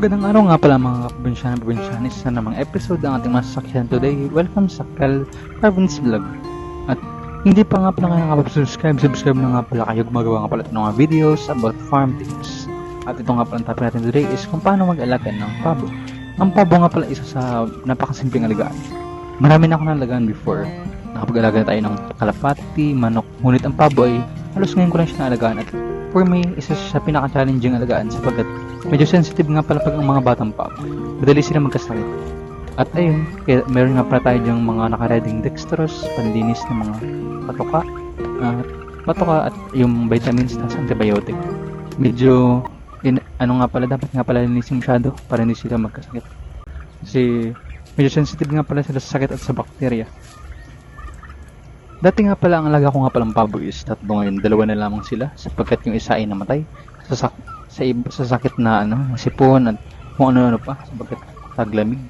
Magandang araw nga pala mga probinsyano-probinsyanis sa namang episode ng ating masasakyan today. Welcome sa Cal Province Vlog. At hindi pa nga pala kayo nakapag-subscribe na nga pala kayo gumagawa nga pala ng mga videos about farm tips. At ito nga pala ang topic natin today is kung paano mag-alaga ng pabo. Ang pabo nga pala isa sa napakasimpleng alagaan. Marami na ako nalagaan before. Nakapag-alaga tayo ng kalapati, manok, ngunit ang pabo ay halos ngayon ko lang siya naalagaan at for me, isa siya sa pinaka-challenging alagaan sapagkat medyo sensitive nga pala pag ang mga batang pabo. Madali sila magkasakit. At ayun, kaya meron nga pala tayo dyang mga nakareding dextrose, panlinis ng mga patoka at yung vitamins at antibiotic. Medyo, dapat nga pala linisin masyado para hindi sila magkasakit. Kasi medyo sensitive nga pala sila sa sakit at sa bakterya. Dati nga pala ang alaga ko nga palang pabo is tatlo, ngayon dalawa na lamang sila sapagkat yung isa ay namatay sa sakit na sipon at kung ano-ano pa sapagkat taglamig.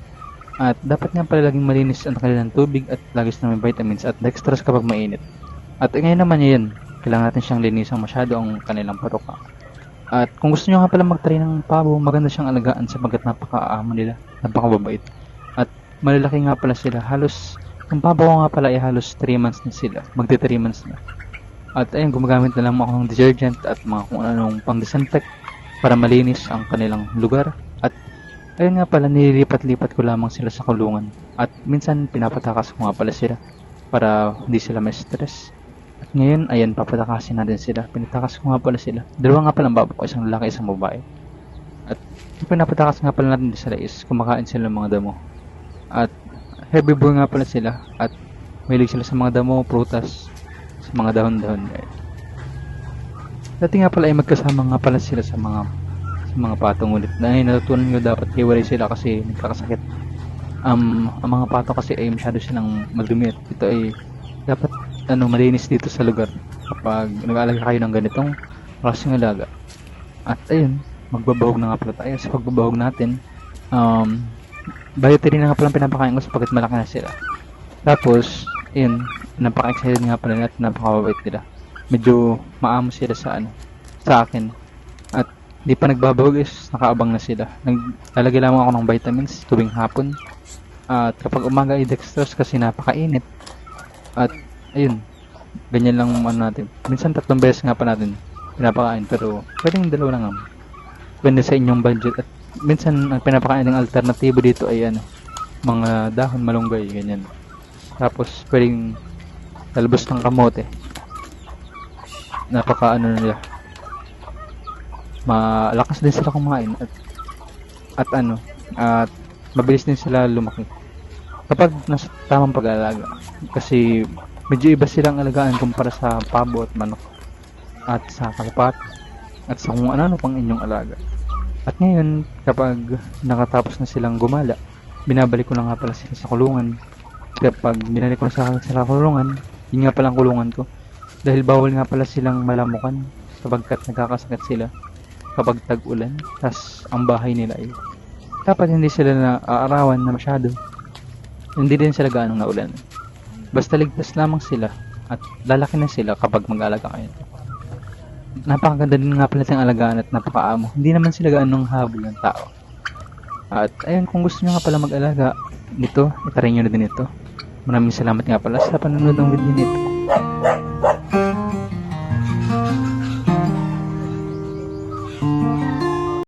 At dapat nga pala laging malinis ang kanilang tubig at lagis na may vitamins at dextrose kapag mainit. At ngayon naman yan, kailangan natin siyang linisan masyado ang kanilang patoka. At kung gusto nyo nga pala mag-try ng pabo, maganda siyang alagaan sapagkat napaka-amo nila, napakababait. At malalaki nga pala sila, halos yung pabo ko nga pala ay halos 3 months na sila, magti 3 months na. At ayun, gumagamit na lang ako ng detergent at mga kung anong pang-disinfect para malinis ang kanilang lugar. At ayun nga pala, nililipat-lipat ko lamang sila sa kulungan. At minsan pinapatakas ko nga pala sila para hindi sila ma-stress. At ngayon, ayan, papatakasin natin sila. Pinatakas ko nga pala sila. Dalawa nga pala ang babo ko, isang lalaki, isang babae. At yung pinapatakas nga pala natin sila is kumakain sila ng mga damo. At herbivore nga pala sila at mahilig sila sa mga damo, prutas, sa mga dahon-dahon. Dati nga pala ay magkasama nga pala sila sa mga patong ulit. Na ay natutunan nyo dapat hiwalay sila kasi nagkakasakit. Ang mga pato kasi ay masyado silang madumi at ito ay dapat malinis dito sa lugar kapag nag-aalaga kayo ng ganitong klaseng alaga. At ayun, magbabahog na nga pala tayo. Sa pagbabahog natin, dietary na nga palang pinapakain ko sapagkat malaki na sila. Tapos, yun, napaka-excited nga pala nila at napaka-wait nila. Medyo maamo sila sa akin. At di pa nagbabahog is nakaabang na sila. Naglalagay lamang ako ng vitamins tuwing hapon. At kapag umaga ay dextrose kasi napakainit. At ayun, ganyan lang natin. Minsan 3 beses nga pa natin pinapakain pero pwedeng 2 lang naman. Depende sa inyong budget. At minsan ang pinapakain ng alternatibo dito ay mga dahon malunggay, ganyan. Tapos pwedeng talbos ng kamote. Napaka nila. Malakas din sila kumain at mabilis din sila lumaki. Kapag nasa tamang pag-aalaga. Kasi medyo iba silang alagaan kumpara sa pabo at manok at sa kalapat at sa kung ano pang inyong alaga. At ngayon, kapag nakatapos na silang gumala, binabalik ko na nga pala sila sa kulungan. Kapag binalik ko na sa kulungan, yun nga palang kulungan ko. Dahil bawal nga pala silang malamukan sapagkat nagkakasakit sila kapag tag-ulan. Tas ang bahay nila ay dapat hindi sila na aarawan na masyado. Hindi din sila gaanong naulan. Basta ligtas lamang sila at lalaki na sila kapag mag-alaga kayo. Napakaganda din nga pala siyang alagaan at napakaamo. Hindi naman sila gaanong habol ng tao. At ayun, kung gusto nyo nga pala mag-alaga nito, itarin nyo na din ito. Maraming salamat nga pala sa panonood ng video nito.